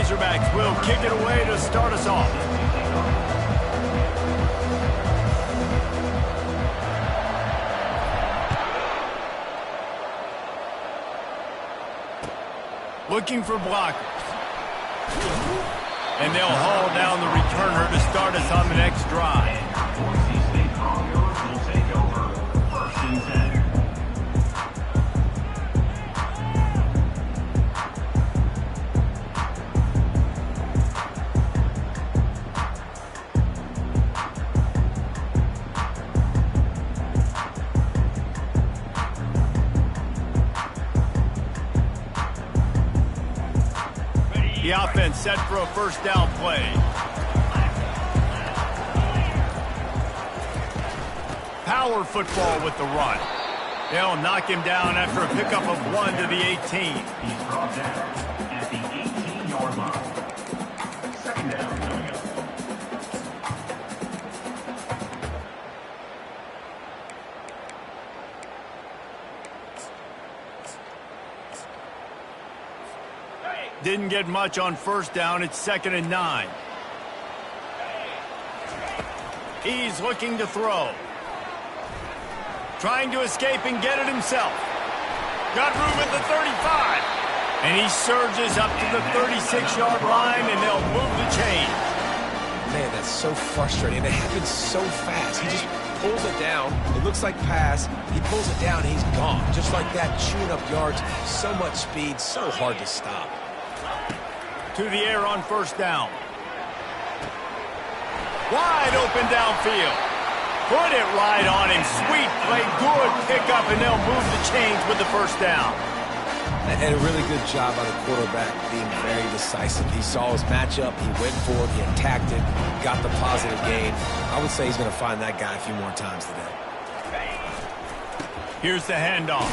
Razorbacks will kick it away to start us off. Looking for blockers. And they'll haul down the returner to start us on the next drive. Boise State Cowgirls will take over 1st and 10. The offense set for a first down play. Power football with the run. They'll knock him down after a pickup of 1 to the 18. He's brought down at the 18-yard line. 2nd down coming up. Didn't get much on first down. It's 2nd and 9. He's looking to throw. Trying to escape and get it himself. Got room at the 35. And he surges up to the 36-yard line, and they'll move the chain. Man, that's so frustrating. It happens so fast. He just pulls it down. It looks like pass. He pulls it down, and he's gone. Just like that, chewing up yards. So much speed, so hard to stop. To the air on first down. Wide open downfield. Put it right on him. Sweet play, good pickup, and they'll move the chains with the first down. And a really good job by the quarterback being very decisive. He saw his matchup, he went for it, he attacked it, got the positive gain. I would say he's going to find that guy a few more times today. Here's the handoff.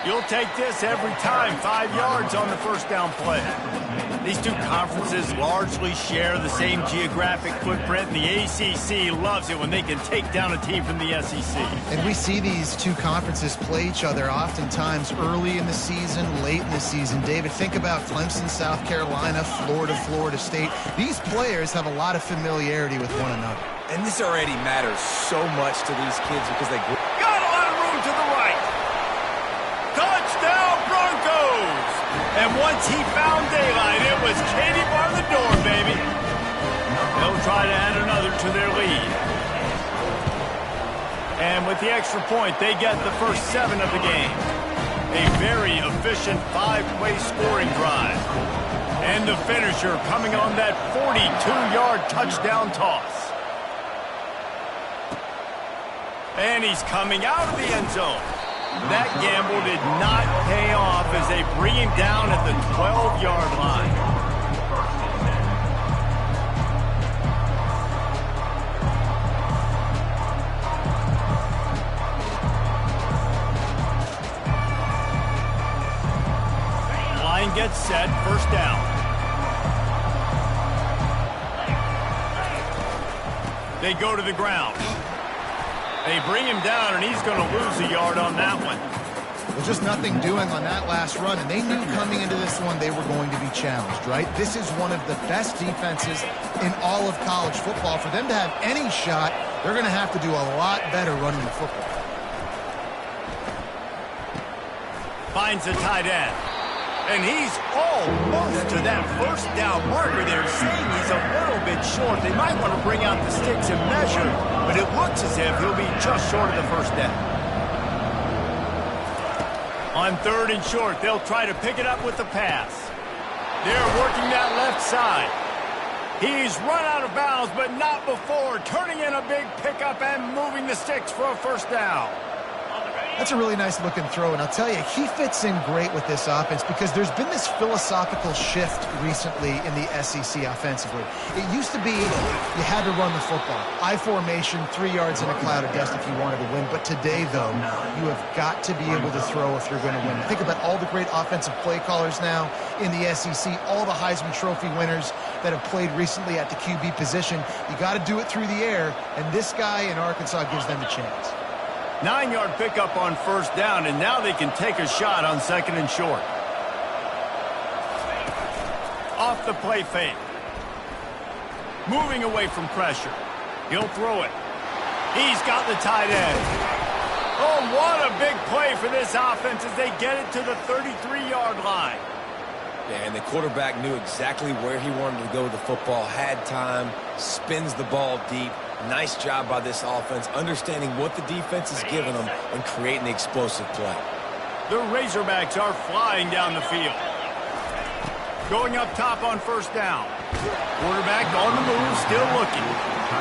You'll take this every time. 5 yards on the first down play. These two conferences largely share the same geographic footprint, and the ACC loves it when they can take down a team from the SEC. And we see these two conferences play each other oftentimes early in the season, late in the season. David, think about Clemson, South Carolina, Florida, Florida State. These players have a lot of familiarity with one another. And this already matters so much to these kids because they grew. Got a lot of room to the right. Touchdown Broncos! And once he found daylight, it was Katie bar the door, baby. They'll try to add another to their lead. And with the extra point, they get the first 7 of the game. A very efficient 5-play scoring drive. And the finisher coming on that 42-yard touchdown toss. And he's coming out of the end zone. That gamble did not pay off as they bring him down at the 12-yard line. Line gets set, first down. They go to the ground. They bring him down, and he's going to lose a yard on that one. Well, just nothing doing on that last run, and they knew coming into this one they were going to be challenged, right? This is one of the best defenses in all of college football. For them to have any shot, they're going to have to do a lot better running the football. Finds a tight end. And he's almost to that first down marker. They're saying he's a little bit short. They might want to bring out the sticks and measure, but it looks as if he'll be just short of the first down. On 3rd and short, they'll try to pick it up with the pass. They're working that left side. He's run out of bounds, but not before turning in a big pickup and moving the sticks for a first down. That's a really nice looking throw, and I'll tell you, he fits in great with this offense because there's been this philosophical shift recently in the SEC offensively. It used to be you had to run the football. I formation, 3 yards in a cloud of dust if you wanted to win. But today, though, you have got to be able to throw if you're going to win. Think about all the great offensive play callers now in the SEC, all the Heisman Trophy winners that have played recently at the QB position. You got to do it through the air, and this guy in Arkansas gives them a chance. 9-yard pickup on first down, and now they can take a shot on 2nd and short. Off the play fake. Moving away from pressure. He'll throw it. He's got the tight end. Oh, what a big play for this offense as they get it to the 33-yard line. Yeah, and the quarterback knew exactly where he wanted to go with the football, had time, spins the ball deep. Nice job by this offense, understanding what the defense is giving them and creating the explosive play. The Razorbacks are flying down the field. Going up top on first down. Quarterback on the move, still looking.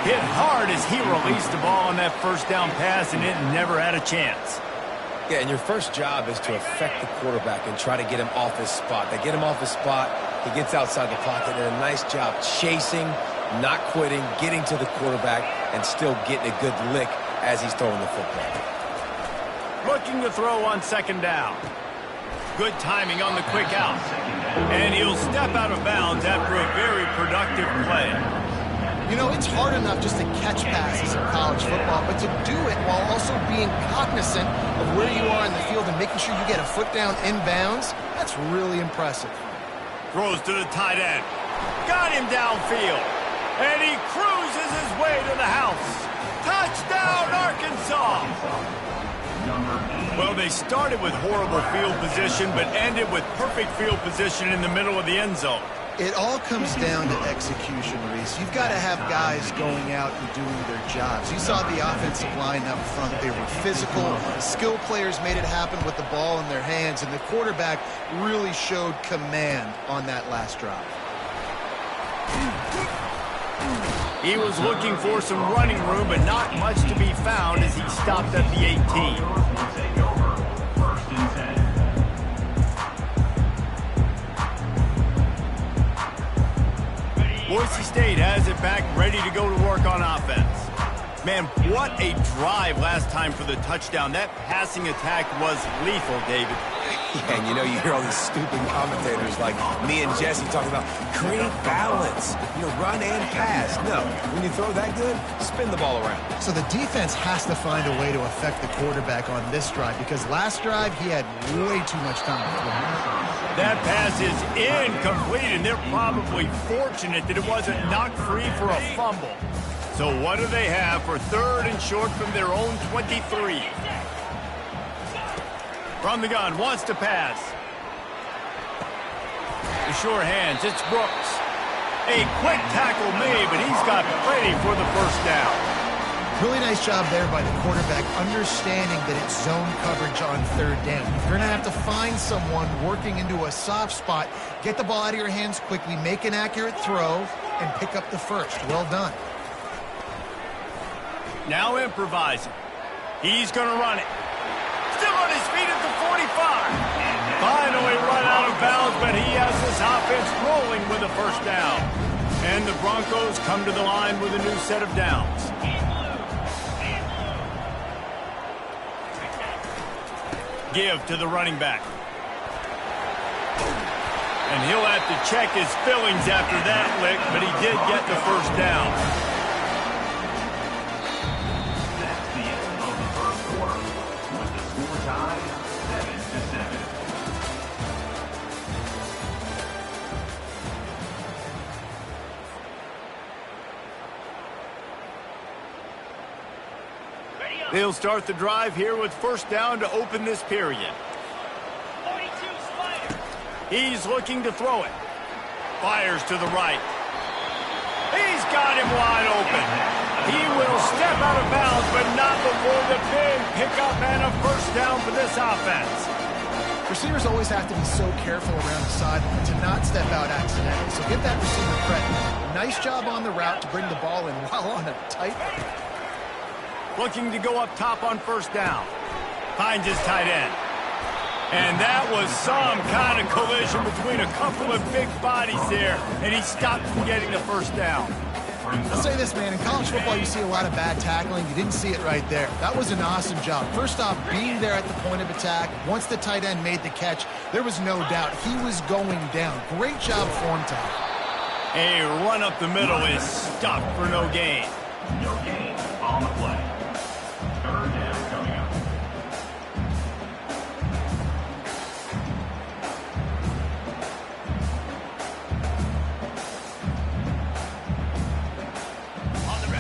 Hit hard as he released the ball on that first down pass, and it never had a chance. Yeah, and your first job is to affect the quarterback and try to get him off his spot. They get him off his spot, he gets outside the pocket, and a nice job chasing, not quitting, getting to the quarterback, and still getting a good lick as he's throwing the football. Looking to throw on second down. Good timing on the quick out. And he'll step out of bounds after a very productive play. You know, it's hard enough just to catch passes in college football, but to do it while also being cognizant of where you are in the field and making sure you get a foot down in bounds, that's really impressive. Throws to the tight end. Got him downfield. And he cruises his way to the house. Touchdown, Arkansas! Well, they started with horrible field position, but ended with perfect field position in the middle of the end zone. It all comes down to execution, Reese. You've got to have guys going out and doing their jobs. You saw the offensive line up front. They were physical. Skill players made it happen with the ball in their hands, and the quarterback really showed command on that last drive. He was looking for some running room, but not much to be found as he stopped at the 18. Boise State has it back, ready to go to work on offense. Man, what a drive last time for the touchdown. That passing attack was lethal, David. Yeah, and you know, you hear all these stupid commentators like me and Jesse talking about create balance, run and pass. No, when you throw that good, spin the ball around. So the defense has to find a way to affect the quarterback on this drive, because last drive he had way too much time to throw. That pass is incomplete, and they're probably fortunate that it wasn't knocked free for a fumble. So what do they have for third and short from their own 23? From the gun, wants to pass. The sure hands, it's Brooks. A quick tackle made, but he's got plenty for the first down. Really nice job there by the quarterback, understanding that it's zone coverage on third down. You're going to have to find someone working into a soft spot, get the ball out of your hands quickly, make an accurate throw, and pick up the first. Well done. Now improvising. He's going to run it. Still on his feet at the 45. Finally run out of bounds, but he has this offense rolling with a first down. And the Broncos come to the line with a new set of downs. Give to the running back. And he'll have to check his fillings after that lick, but he did get the first down. That's the end of the first quarter, with the score tied 7-7. They'll start the drive here with first down to open this period. He's looking to throw it. Fires to the right. He's got him wide open. He will step out of bounds, but not before the big pickup and a first down for this offense. Receivers always have to be so careful around the sideline to not step out accidentally. So give that receiver credit. Nice job on the route to bring the ball in while on a tight. Looking to go up top on first down. Finds his tight end. And that was some kind of collision between a couple of big bodies there, and he stopped from getting the first down. I'll say this, man. In college football, you see a lot of bad tackling. You didn't see it right there. That was an awesome job. First off, being there at the point of attack. Once the tight end made the catch, there was no doubt he was going down. Great job for him, Tom. A run up the middle is stopped for no gain. No gain on the play. Third down coming up.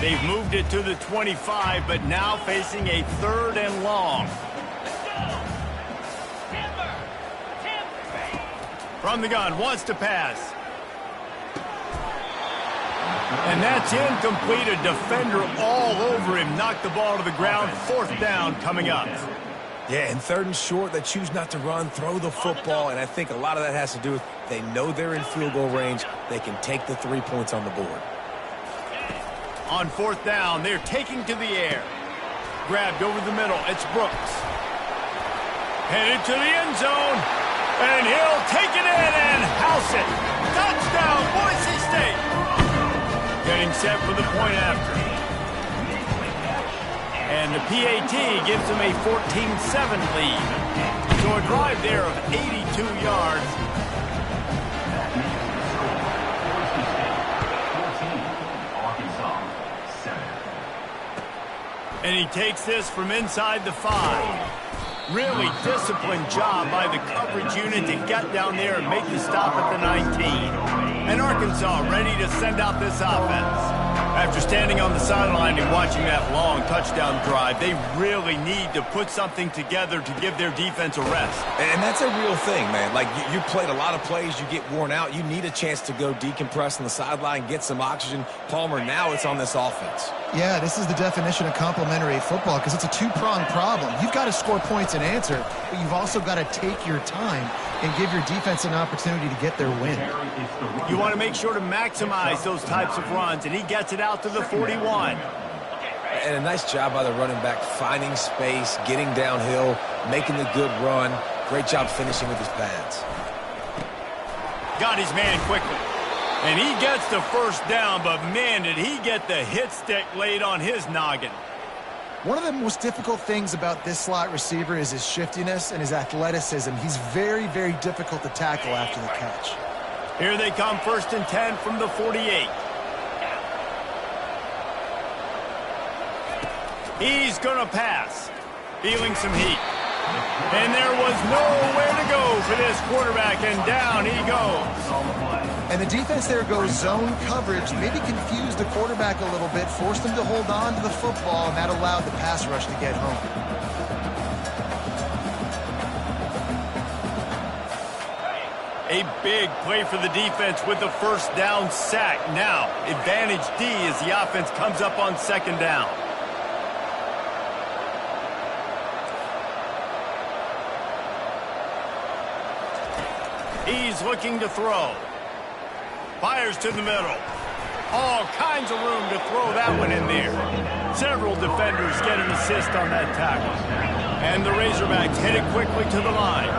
They've moved it to the 25, but now facing a 3rd and long. From the gun, wants to pass. And that's incomplete. A defender all over him. Knocked the ball to the ground. 4th down coming up. Yeah, and 3rd and short, they choose not to run, throw the football, and I think a lot of that has to do with they know they're in field goal range. They can take the 3 points on the board. On 4th down, they're taking to the air. Grabbed over the middle. It's Brooks. Headed to the end zone. And he'll take it in and house it. Touchdown, Boise State. Getting set for the point after. And the PAT gives them a 14-7 lead. So a drive there of 82 yards. 14, Arkansas, 7. And he takes this from inside the 5. Really disciplined job by the coverage unit to get down there and make the stop at the 19. And Arkansas ready to send out this offense. After standing on the sideline and watching that long touchdown drive, they really need to put something together to give their defense a rest. And that's a real thing, man. Like, you played a lot of plays, you get worn out. You need a chance to go decompress on the sideline, get some oxygen. Palmer, now it's on this offense. Yeah, this is the definition of complementary football because it's a two-pronged problem. You've got to score points and answer, but you've also got to take your time and give your defense an opportunity to get their win. You want to make sure to maximize those types of runs, and he gets it out to the 41. And a nice job by the running back, finding space, getting downhill, making the good run. Great job finishing with his pads. Got his man quickly. And he gets the 1st down, but man, did he get the hit stick laid on his noggin. One of the most difficult things about this slot receiver is his shiftiness and his athleticism. He's very, very difficult to tackle after the catch. Here they come, 1st and 10 from the 48. He's going to pass. Feeling some heat. And there was nowhere to go for this quarterback, and down he goes. And the defense there goes zone coverage, maybe confused the quarterback a little bit, forced him to hold on to the football, and that allowed the pass rush to get home. A big play for the defense with the 1st down sack. Now, advantage D as the offense comes up on 2nd down. He's looking to throw. Fires to the middle. All kinds of room to throw that one in there. Several defenders get an assist on that tackle. And the Razorbacks headed quickly to the line.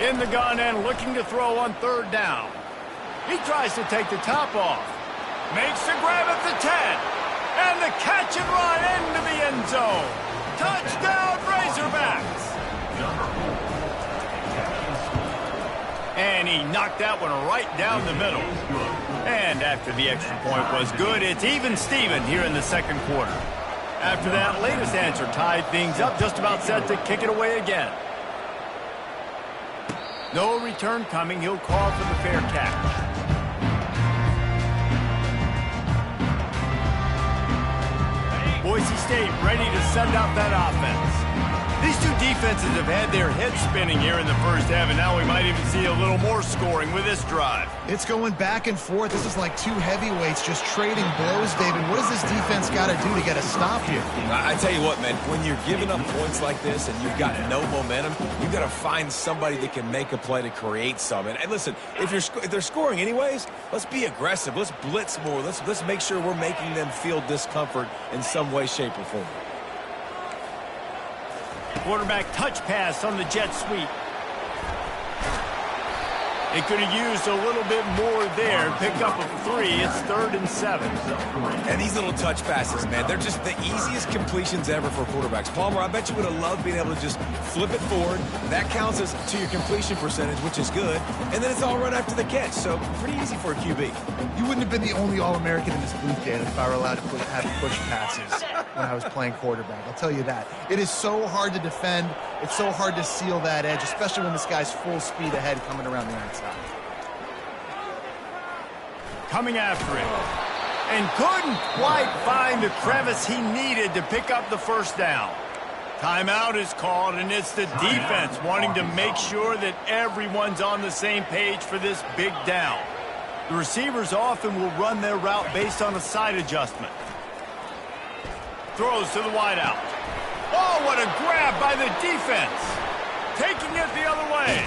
In the gun and looking to throw on 3rd down. He tries to take the top off. Makes the grab at the 10. And the catch and run into the end zone. Touchdown, Razorbacks. And he knocked that one right down the middle. And after the extra point was good, it's even Steven here in the 2nd quarter. After that latest answer tied things up, just about set to kick it away again. No return coming. He'll call for the fair catch. Boise State ready to send out that offense. These two defenses have had their heads spinning here in the 1st half, and now we might even see a little more scoring with this drive. It's going back and forth. This is like two heavyweights just trading blows, David. What does this defense got to do to get a stop here? I tell you what, man, when you're giving up points like this and you've got no momentum, you've got to find somebody that can make a play to create some. And listen, if they're scoring anyways, let's be aggressive. Let's blitz more. Let's make sure we're making them feel discomfort in some way, shape, or form. Quarterback touch pass on the jet sweep. It could have used a little bit more there. Pick up a 3. It's 3rd and 7. And these little touch passes, man, they're just the easiest completions ever for quarterbacks. Palmer, I bet you would have loved being able to just flip it forward. That counts as to your completion percentage, which is good. And then it's all run after the catch, so pretty easy for a QB. You wouldn't have been the only All-American in this booth, Dan, if I were allowed to have push passes. when I was playing quarterback. I'll tell you that. It is so hard to defend. It's so hard to seal that edge, especially when this guy's full speed ahead coming around the outside. Coming after it. And couldn't quite find the crevice he needed to pick up the first down. Timeout is called, and it's the defense wanting to make sure that everyone's on the same page for this big down. The receivers often will run their route based on a side adjustment. Throws to the wideout. Oh, what a grab by the defense. Taking it the other way.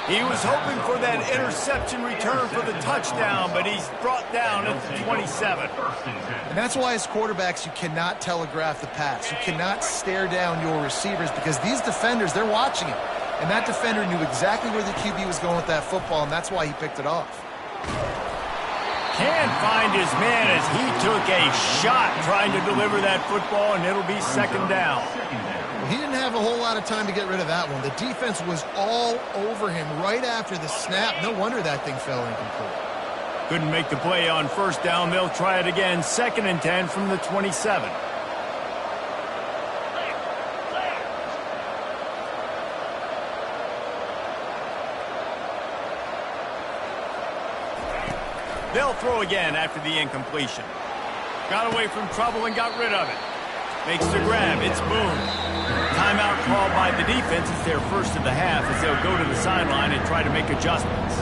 He was hoping for that interception return for the touchdown, but he's brought down at the 27. And that's why as quarterbacks, you cannot telegraph the pass. You cannot stare down your receivers because these defenders, they're watching it. And that defender knew exactly where the QB was going with that football, and that's why he picked it off. Can't find his man as he took a shot trying to deliver that football, and it'll be second down. Well, he didn't have a whole lot of time to get rid of that one. The defense was all over him right after the snap. No wonder that thing fell incomplete. Couldn't make the play on first down. They'll try it again. 2nd and 10 from the 27. They'll throw again after the incompletion. Got away from trouble and got rid of it. Makes the grab. It's Boone. Timeout called by the defense. It's their first of the half as they'll go to the sideline and try to make adjustments.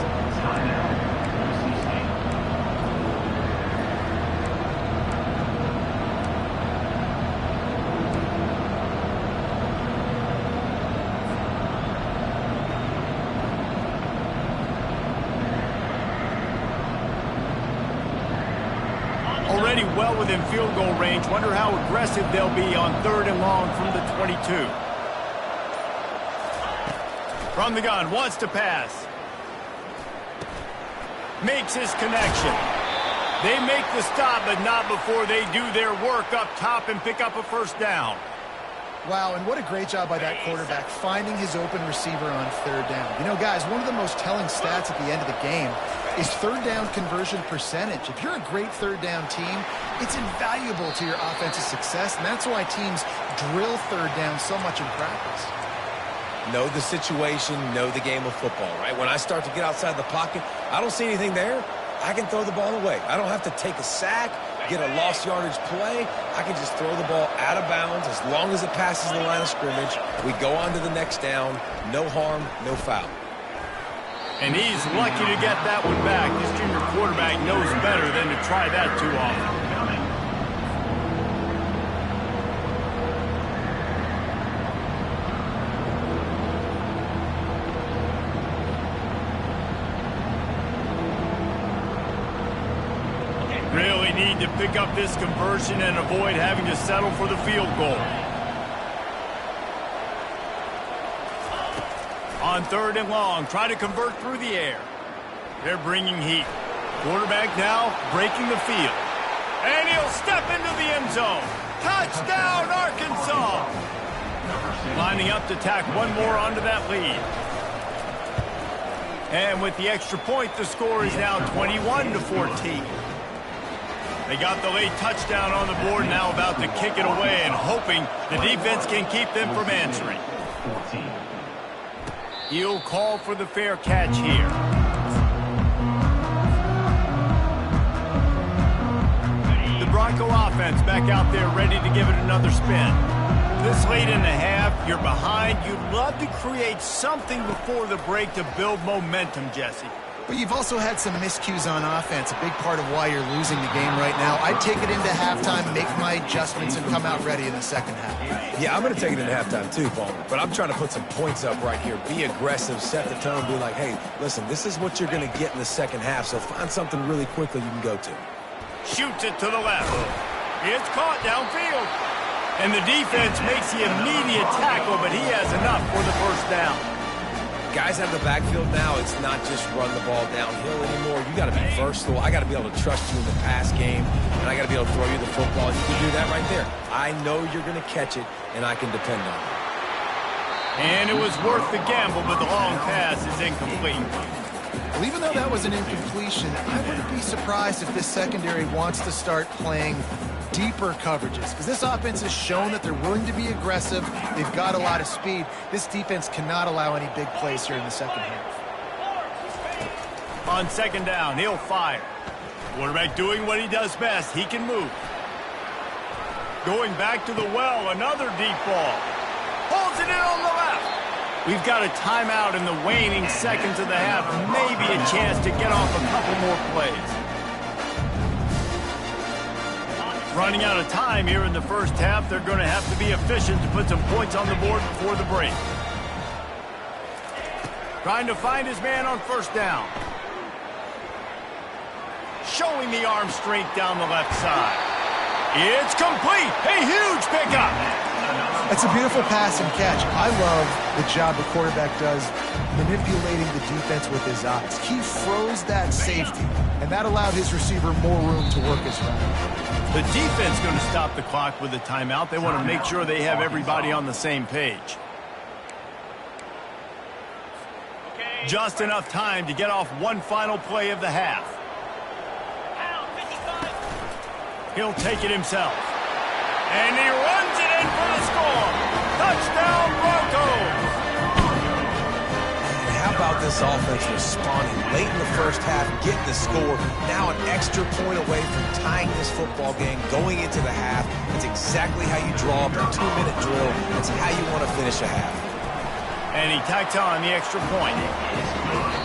Already well within field goal range. Wonder how aggressive they'll be on 3rd and long from the 22. From the gun, wants to pass. Makes his connection. They make the stop, but not before they do their work up top and pick up a first down. Wow, and what a great job by that quarterback finding his open receiver on 3rd down. You know, guys, one of the most telling stats at the end of the game is 3rd down conversion percentage. If you're a great 3rd down team, it's invaluable to your offensive success, and that's why teams drill 3rd down so much in practice. Know the situation, know the game of football, right? When I start to get outside the pocket, I don't see anything there, I can throw the ball away. I don't have to take a sack, get a lost yardage play. I can just throw the ball out of bounds as long as it passes the line of scrimmage. We go on to the next down. No harm, no foul. And he's lucky to get that one back. This junior quarterback knows better than to try that too often. Really need to pick up this conversion and avoid having to settle for the field goal. On 3rd and long, try to convert through the air. They're bringing heat. Quarterback now breaking the field. And he'll step into the end zone. Touchdown, Arkansas! Lining up to tack one more onto that lead. And with the extra point, the score is now 21-14. They got the late touchdown on the board, now about to kick it away and hoping the defense can keep them from answering. He'll call for the fair catch here. The Bronco offense back out there ready to give it another spin. This late in the half, you're behind. You'd love to create something before the break to build momentum, Jesse. But you've also had some miscues on offense, a big part of why you're losing the game right now. I'd take it into halftime, make my adjustments, and come out ready in the second half. Yeah, I'm going to take it into halftime too, Palmer. But I'm trying to put some points up right here. Be aggressive, set the tone, be like, hey, listen, this is what you're going to get in the second half, so find something really quickly you can go to. Shoots it to the left. It's caught downfield. And the defense makes the immediate tackle, but he has enough for the first down. Guys out of the backfield now, it's not just run the ball downhill anymore. You got to be versatile. I got to be able to trust you in the pass game, and I got to be able to throw you the football. You can do that right there. I know you're going to catch it, and I can depend on it. And it was worth the gamble, but the long pass is incomplete. Well, even though that was an incompletion, I wouldn't be surprised if this secondary wants to start playing deeper coverages, because this offense has shown that they're willing to be aggressive. They've got a lot of speed. This defense cannot allow any big plays here in the second half. On second down, he'll fire. Quarterback doing what he does best. He can move. Going back to the well, another deep ball. Holds it in on the left. We've got a timeout in the waning seconds of the half. Maybe a chance to get off a couple more plays. Running out of time here in the first half. They're going to have to be efficient to put some points on the board before the break. Trying to find his man on first down. Showing the arm strength down the left side. It's complete. A huge pickup. That's a beautiful pass and catch. I love the job the quarterback does manipulating the defense with his eyes. He froze that safety, and that allowed his receiver more room to work his route. The defense going to stop the clock with a timeout. They want to make sure they have everybody on the same page. Just enough time to get off one final play of the half. He'll take it himself. And he runs it in for the score. Touchdown, Broncos! And how about this offense responding late in the first half, getting the score, now an extra point away from tying this football game, going into the half. It's exactly how you draw up a 2-minute drill. That's how you want to finish a half. And he tacks on the extra point.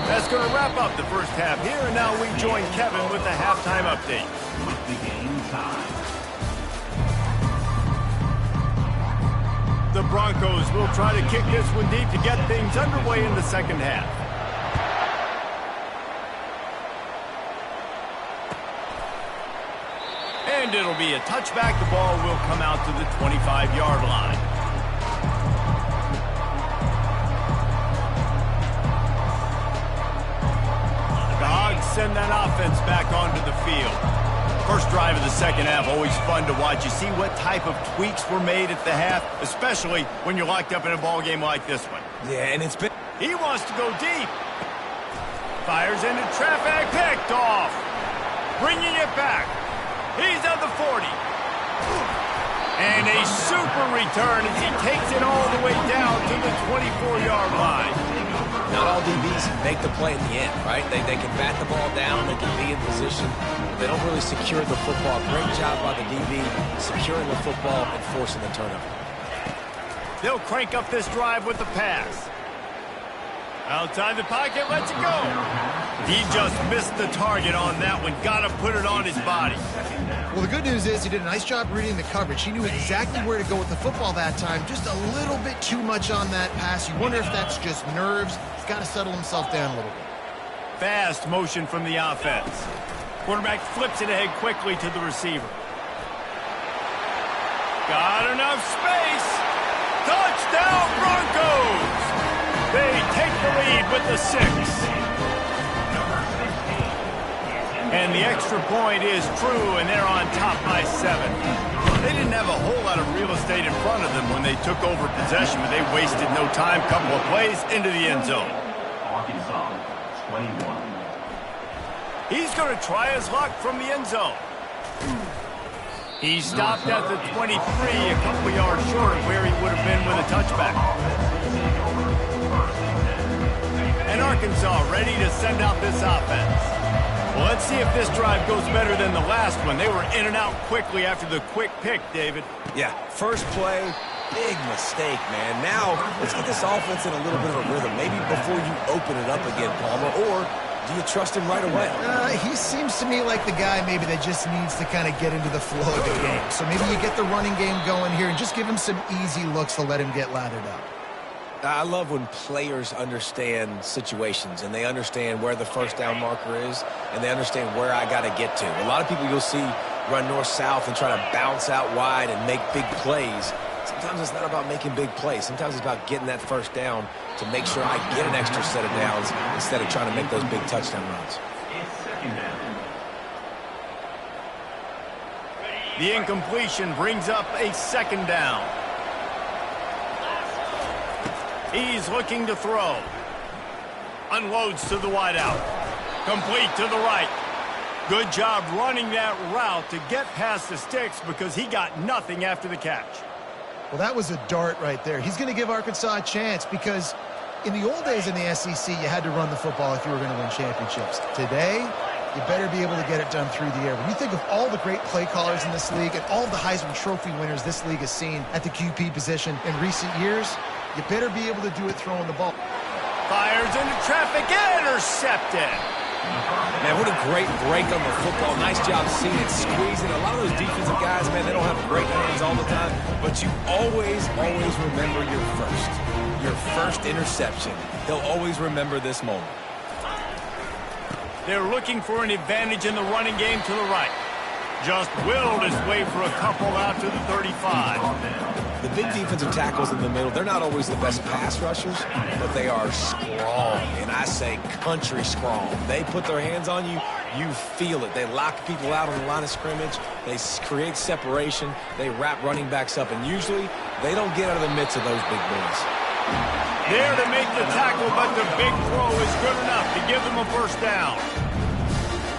That's going to wrap up the first half here, and now we join Kevin with the halftime update. With the game time. The Broncos will try to kick this one deep to get things underway in the second half. And it'll be a touchback. The ball will come out to the 25-yard line. The Hogs send that offense back onto the field. First drive of the second half, always fun to watch. You see what type of tweaks were made at the half, especially when you're locked up in a ball game like this one. Yeah, and it's been... He wants to go deep. Fires into traffic, picked off. Bringing it back. He's at the 40. And a super return as he takes it all the way down to the 24-yard line. Not all DBs make the play in the end, right? They can bat the ball down, they can be in position. They don't really secure the football. Great job by the DB securing the football and forcing the turnover. They'll crank up this drive with the pass. Outside the pocket, lets it go. He just missed the target on that one. Got to put it on his body. Well, the good news is he did a nice job reading the coverage. He knew exactly where to go with the football that time. Just a little bit too much on that pass. You wonder if that's just nerves. He's got to settle himself down a little bit. Fast motion from the offense. Quarterback flips it ahead quickly to the receiver. Got enough space. Touchdown, Broncos! They take the lead with the 6. And the extra point is true, and they're on top by 7. They didn't have a whole lot of real estate in front of them when they took over possession, but they wasted no time. Couple of plays into the end zone. Arkansas, 21. He's going to try his luck from the end zone. He stopped at the 23, a couple yards short of where he would have been with a touchback. And Arkansas ready to send out this offense. Well, let's see if this drive goes better than the last one. They were in and out quickly after the quick pick, David. Yeah, first play, big mistake, man. Now, let's get this offense in a little bit of a rhythm. Maybe before you open it up again, Palmer, or do you trust him right away? He seems to me like the guy maybe that just needs to kind of get into the flow of the game. So maybe you get the running game going here and just give him some easy looks to let him get lathered up. I love when players understand situations and they understand where the first down marker is and they understand where I got to get to. A lot of people you'll see run north-south and try to bounce out wide and make big plays. Sometimes it's not about making big plays. Sometimes it's about getting that first down to make sure I get an extra set of downs instead of trying to make those big touchdown runs. The incompletion brings up a second down. He's looking to throw. Unloads to the wideout. Complete to the right. Good job running that route to get past the sticks because he got nothing after the catch. Well, that was a dart right there. He's going to give Arkansas a chance because in the old days in the SEC, you had to run the football if you were going to win championships. Today, you better be able to get it done through the air. When you think of all the great play callers in this league and all of the Heisman Trophy winners this league has seen at the QB position in recent years, you better be able to do it throwing the ball. Fires into traffic, intercepted. Man, what a great break on the football. Nice job seeing it, squeezing. A lot of those defensive guys, man, they don't have great hands all the time, but you always remember your first interception. He'll always remember this moment. They're looking for an advantage in the running game to the right. Just willed his way for a couple out to the 35. The big defensive tackles in the middle, they're not always the best pass rushers, but they are strong, and I say country strong. They put their hands on you, you feel it. They lock people out on the line of scrimmage. They create separation. They wrap running backs up, and usually they don't get out of the midst of those big boys. There to make the tackle, but the big throw is good enough to give them a first down.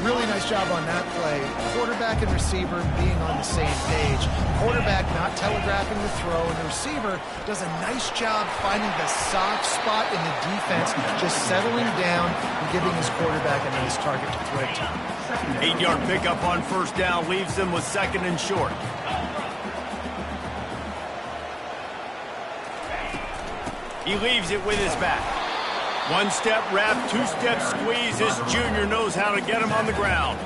Really nice job on that play. Quarterback and receiver being on the same page. Quarterback not telegraphing the throw, and the receiver does a nice job finding the soft spot in the defense, just settling down and giving his quarterback a nice target to throw to. 8-yard pickup on first down leaves them with second and short. He leaves it with his back. One-step wrap, two-step squeeze. This junior knows how to get him on the ground.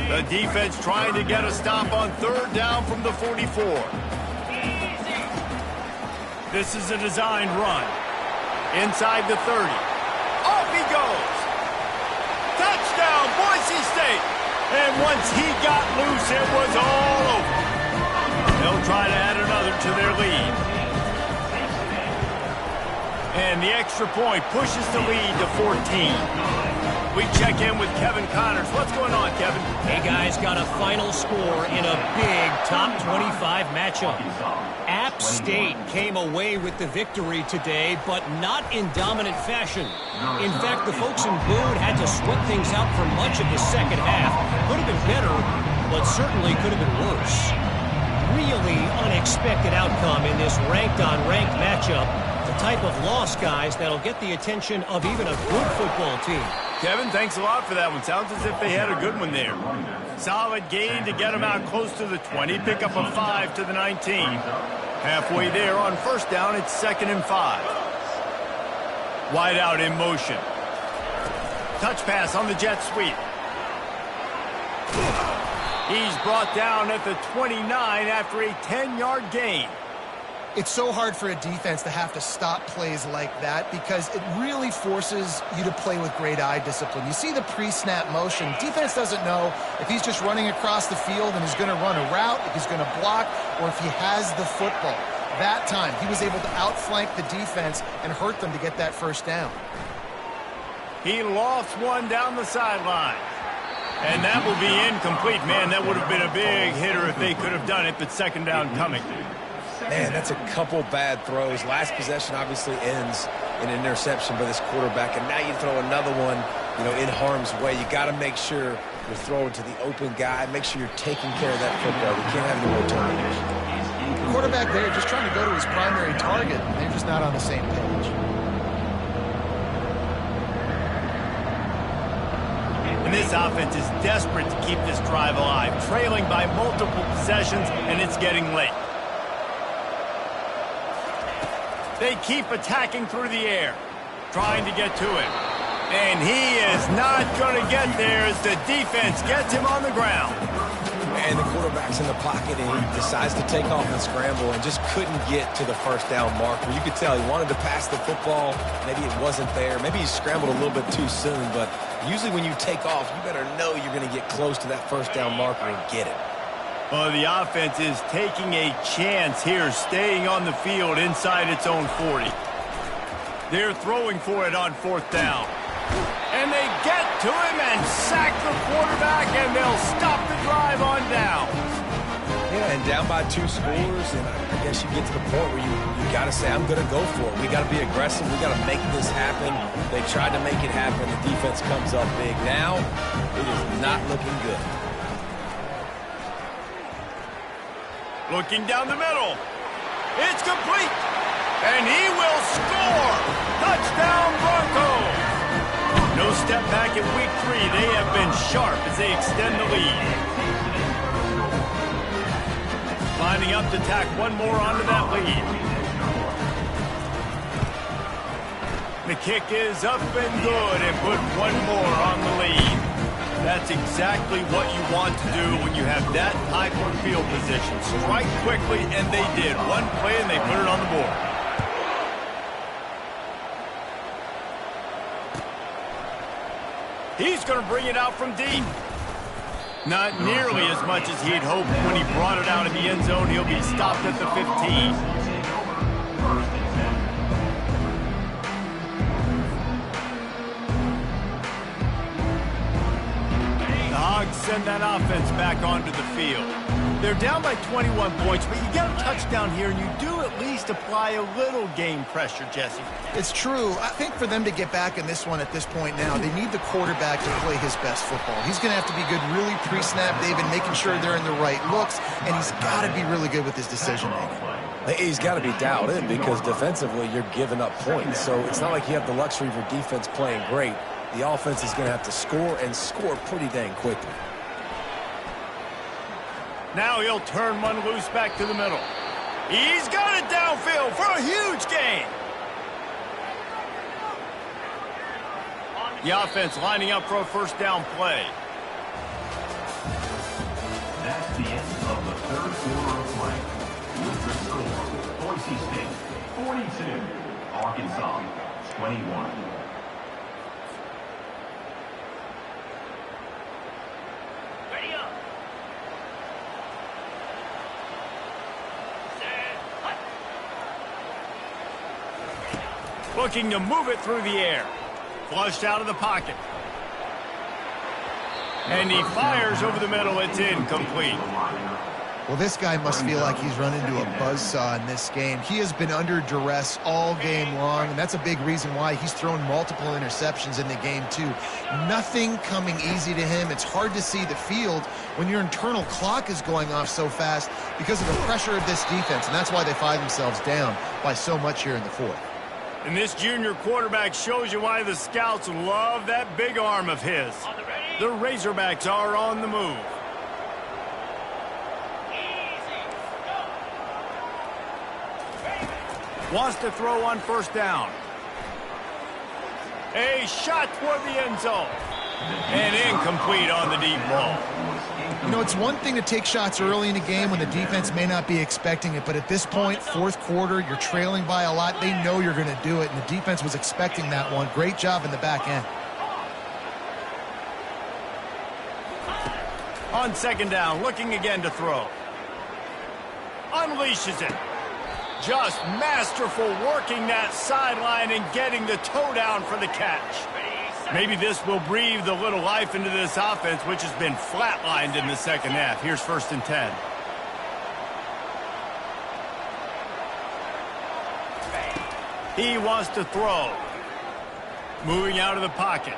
The defense trying to get a stop on third down from the 44. This is a designed run. Inside the 30. Off he goes. Touchdown, Boise State. And once he got loose, it was all over. They'll try to add another to their lead. And the extra point pushes the lead to 14. We check in with Kevin Connors. What's going on, Kevin? Hey, guys, got a final score in a big top 25 matchup. App State came away with the victory today, but not in dominant fashion. In fact, the folks in Boone had to sweat things out for much of the second half. Could have been better, but certainly could have been worse. Really unexpected outcome in this ranked-on-ranked matchup. The type of loss, guys, that'll get the attention of even a good football team. Kevin, thanks a lot for that one. Sounds as if they had a good one there. Solid gain to get them out close to the 20. Pick up a 5 to the 19. Halfway there on first down, it's 2nd and 5. Wide out in motion. Touch pass on the jet sweep. He's brought down at the 29 after a 10-yard gain. It's so hard for a defense to have to stop plays like that because it really forces you to play with great eye discipline. You see the pre-snap motion. Defense doesn't know if he's just running across the field and he's going to run a route, if he's going to block, or if he has the football. That time, he was able to outflank the defense and hurt them to get that first down. He lost one down the sideline. And that will be incomplete. Man, that would have been a big hitter if they could have done it, but second down coming. Man, that's a couple bad throws. Last possession obviously ends in an interception by this quarterback, and now you throw another one, in harm's way. You got to make sure you're throwing to the open guy. Make sure you're taking care of that football. You can't have any more turnovers. The quarterback there just trying to go to his primary target. They're just not on the same page. And this offense is desperate to keep this drive alive, trailing by multiple possessions, and it's getting late. They keep attacking through the air, trying to get to him. And he is not going to get there as the defense gets him on the ground. And the quarterback's in the pocket, and he decides to take off and scramble and just couldn't get to the first down marker. You could tell he wanted to pass the football. Maybe it wasn't there. Maybe he scrambled a little bit too soon. But usually when you take off, you better know you're going to get close to that first down marker and get it. Well, the offense is taking a chance here, staying on the field inside its own 40. They're throwing for it on fourth down. And they get to him and sack the quarterback, and they'll stop the drive on down. Yeah, and down by 2 scores, and I guess you get to the point where you got to say, I'm going to go for it. We got to be aggressive. We got to make this happen. They tried to make it happen. The defense comes up big. Now, it is not looking good. Looking down the middle. It's complete. And he will score. Touchdown Broncos. No step back in week 3. They have been sharp as they extend the lead. Lining up to tack one more onto that lead. The kick is up and good and put one more on the lead. That's exactly what you want to do when you have that type of field position. Strike quickly, and they did. One play, and they put it on the board. He's going to bring it out from deep. Not nearly as much as he'd hoped when he brought it out in the end zone. He'll be stopped at the 15. The Hogs send that offense back onto the field. They're down by 21 points, but you get a touchdown here, and you do at least apply a little game pressure, Jesse. It's true. I think for them to get back in this one at this point now, they need the quarterback to play his best football. He's going to have to be good really pre-snap, David, making sure they're in the right looks, and he's got to be really good with his decision-making. He's got to be dialed in because defensively you're giving up points. So it's not like you have the luxury for defense playing great. The offense is going to have to score and score pretty dang quickly. Now he'll turn one loose back to the middle. He's got it downfield for a huge gain. The offense lining up for a first down play. That's the end of the third quarter of play. With the score, Boise State 42, Arkansas 21. Ready up. Looking to move it through the air. Flushed out of the pocket. And he fires over the middle. It's incomplete. Well, this guy must feel like he's run into a buzzsaw in this game. He has been under duress all game long, and that's a big reason why he's thrown multiple interceptions in the game, too. Nothing coming easy to him. It's hard to see the field when your internal clock is going off so fast because of the pressure of this defense, and that's why they find themselves down by so much here in the fourth. And this junior quarterback shows you why the scouts love that big arm of his. The Razorbacks are on the move. Wants to throw on first down. A shot toward the end zone. And incomplete on the deep ball. You know, it's one thing to take shots early in a game when the defense may not be expecting it, but at this point, fourth quarter, you're trailing by a lot. They know you're going to do it, and the defense was expecting that one. Great job in the back end. On second down, looking again to throw. Unleashes it. Just masterful working that sideline and getting the toe down for the catch. Maybe this will breathe a little life into this offense, which has been flatlined in the second half. Here's 1st and 10. He wants to throw. Moving out of the pocket.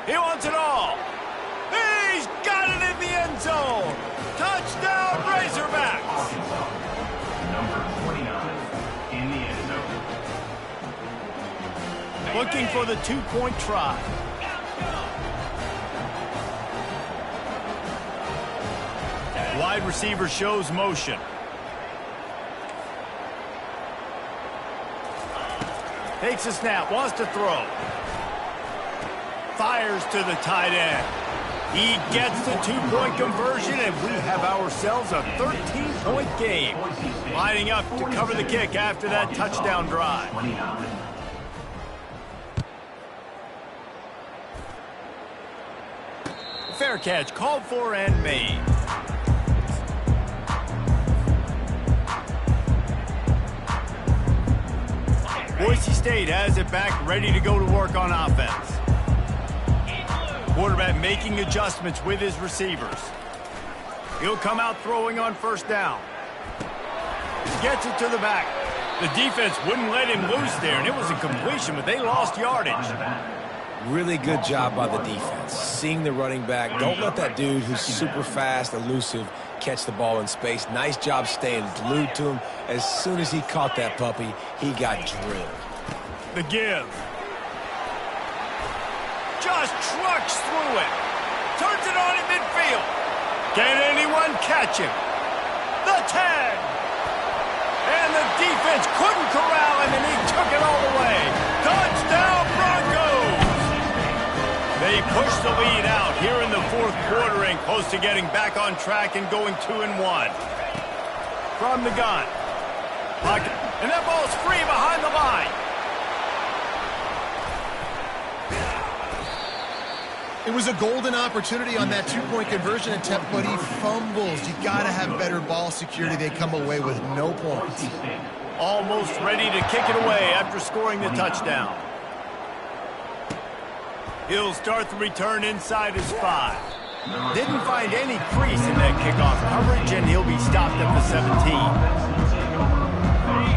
He wants it all. He's got it in the end zone. Touchdown, Razorbacks. Number 29 in the end zone. Looking for the 2-point try. Wide receiver shows motion. Takes a snap, wants to throw. Fires to the tight end. He gets the 2-point conversion, and we have ourselves a 13-point game. Lining up to cover the kick after that touchdown drive. Fair catch called for and made. Boise State has it back, ready to go to work on offense. Quarterback making adjustments with his receivers. He'll come out throwing on first down. Gets it to the back. The defense wouldn't let him loose there, and it was a completion, but they lost yardage. Really good job by the defense. Seeing the running back. Don't let that dude who's super fast, elusive, catch the ball in space. Nice job staying glued to him. As soon as he caught that puppy, he got drilled. The give. Just trucks through it. Turns it on in midfield. Can anyone catch him? The tag. And the defense couldn't corral him, and he took it all the way. Touchdown, Broncos! They pushed the lead out here in the fourth quarter and close to getting back on track and going 2-1. From the gun. And that ball's free behind the line. It was a golden opportunity on that two-point conversion attempt, but he fumbles. You got to have better ball security. They come away with no points. Almost ready to kick it away after scoring the touchdown. He'll start the return inside his 5. Didn't find any crease in that kickoff coverage, and he'll be stopped at the 17.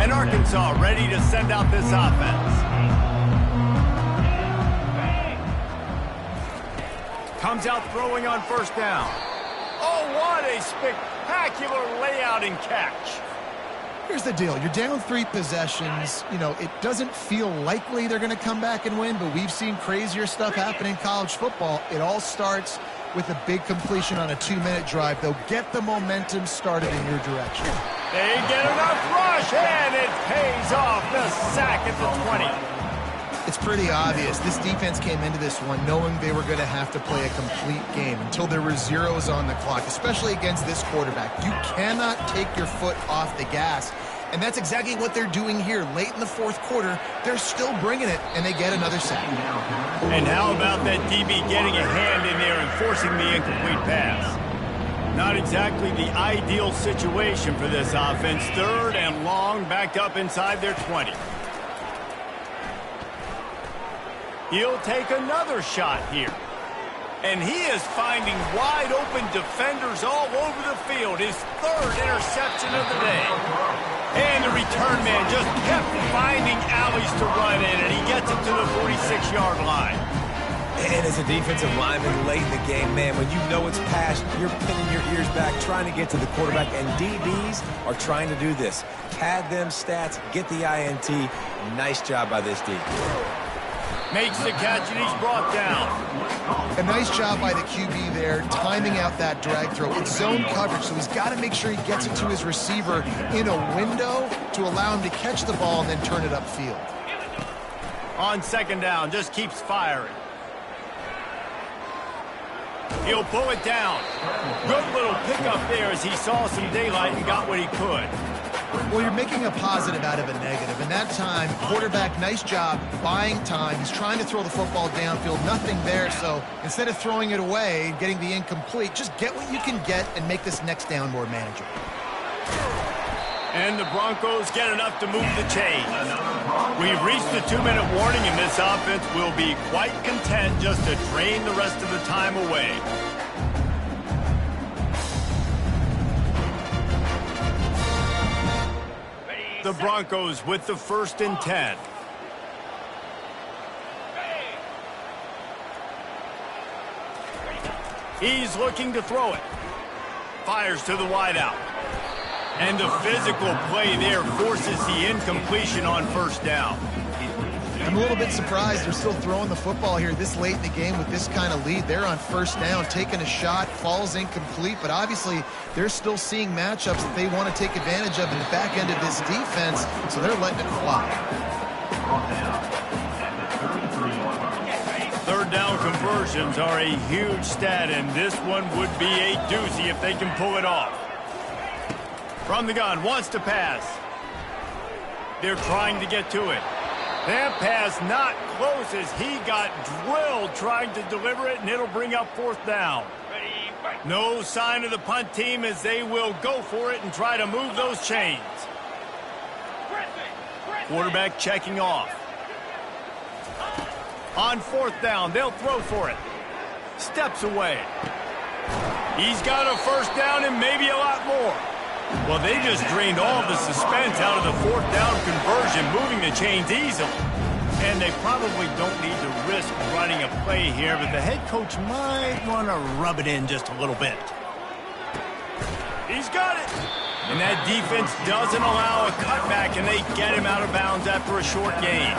And Arkansas ready to send out this offense. Comes out throwing on first down. Oh, what a spectacular layout and catch. Here's the deal. You're down 3 possessions. You know, it doesn't feel likely they're going to come back and win, but we've seen crazier stuff happen in college football. It all starts with a big completion on a 2-minute drive. They'll get the momentum started in your direction. They get enough rush, and it pays off. The sack at the 20. It's pretty obvious. This defense came into this one knowing they were going to have to play a complete game until there were zeros on the clock, especially against this quarterback. You cannot take your foot off the gas, and that's exactly what they're doing here. Late in the fourth quarter, they're still bringing it, and they get another sack. And how about that DB getting a hand in there and forcing the incomplete pass? Not exactly the ideal situation for this offense. 3rd and long, backed up inside their 20. He'll take another shot here. And he is finding wide-open defenders all over the field. His 3rd interception of the day. And the return man just kept finding alleys to run in, and he gets it to the 46-yard line. And as a defensive lineman late in the game, man, when you know it's past, you're pinning your ears back, trying to get to the quarterback, and DBs are trying to do this. Pad them stats, get the INT. Nice job by this D. Makes the catch, and he's brought down. A nice job by the QB there, timing out that drag throw. It's zone coverage, so he's got to make sure he gets it to his receiver in a window to allow him to catch the ball and then turn it upfield. On 2nd down, just keeps firing. He'll pull it down. Good little pickup there as he saw some daylight and got what he could. Well, you're making a positive out of a negative. And that time, quarterback, nice job buying time. He's trying to throw the football downfield. Nothing there. So instead of throwing it away and getting the incomplete, just get what you can get and make this next down more manageable. And the Broncos get enough to move the chains. We've reached the 2-minute warning, and this offense will be quite content just to drain the rest of the time away. The Broncos with the 1st and 10. He's looking to throw it. Fires to the wideout. And the physical play there forces the incompletion on first down. I'm a little bit surprised they're still throwing the football here this late in the game with this kind of lead. They're on first down, taking a shot, falls incomplete, but obviously they're still seeing matchups that they want to take advantage of in the back end of this defense, so they're letting it fly. 3rd down conversions are a huge stat, and this one would be a doozy if they can pull it off. From the gun, wants to pass. They're trying to get to it. That pass not close as he got drilled trying to deliver it, and it'll bring up 4th down. No sign of the punt team as they will go for it and try to move those chains. Quarterback checking off. On 4th down, they'll throw for it. Steps away. He's got a first down and maybe a lot more. Well, they just drained all of the suspense out of the fourth down conversion, moving the chains easily. And they probably don't need to risk running a play here, but the head coach might want to rub it in just a little bit. He's got it. And that defense doesn't allow a cutback, and they get him out of bounds after a short gain.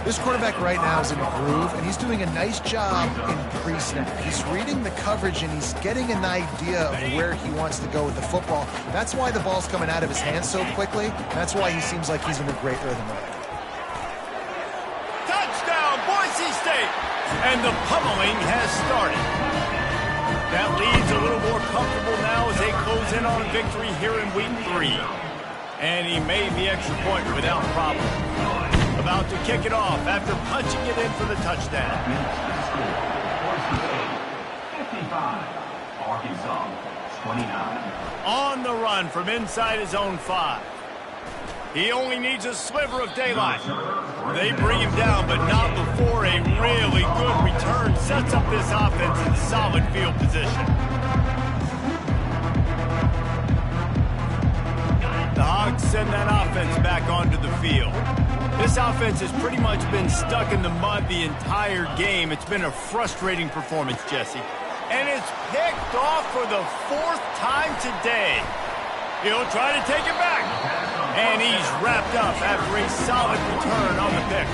This quarterback right now is in a groove, and he's doing a nice job in pre-snap. He's reading the coverage, and he's getting an idea of where he wants to go with the football. That's why the ball's coming out of his hands so quickly. That's why he seems like he's in a great rhythm right now. Touchdown, Boise State! And the pummeling has started. That leads a little more comfortable now as they close in on a victory here in week 3. And he made the extra point without problem. About to kick it off after punching it in for the touchdown. 55, Arkansas, 29. On the run from inside his own 5. He only needs a sliver of daylight. They bring him down, but not before a really good return sets up this offense in solid field position. The Hogs send that offense back onto the field. This offense has pretty much been stuck in the mud the entire game. It's been a frustrating performance, Jesse. And it's picked off for the 4th time today. He'll try to take it back. And he's wrapped up after a solid return on the pick.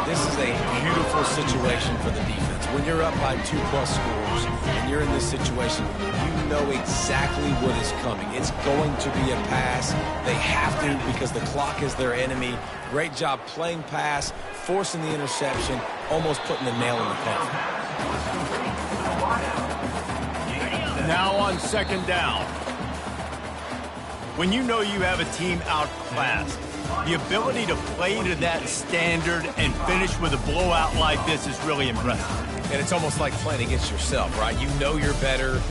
This is a beautiful situation for the defense. When you're up by 2+ scores and you're in this situation, you know exactly what is coming. It's going to be a pass. They have to because the clock is their enemy. Great job playing pass, forcing the interception, almost putting the nail in the coffin. Now on 2nd down. When you know you have a team outclassed, the ability to play to that standard and finish with a blowout like this is really impressive. And it's almost like playing against yourself, right? You know you're better.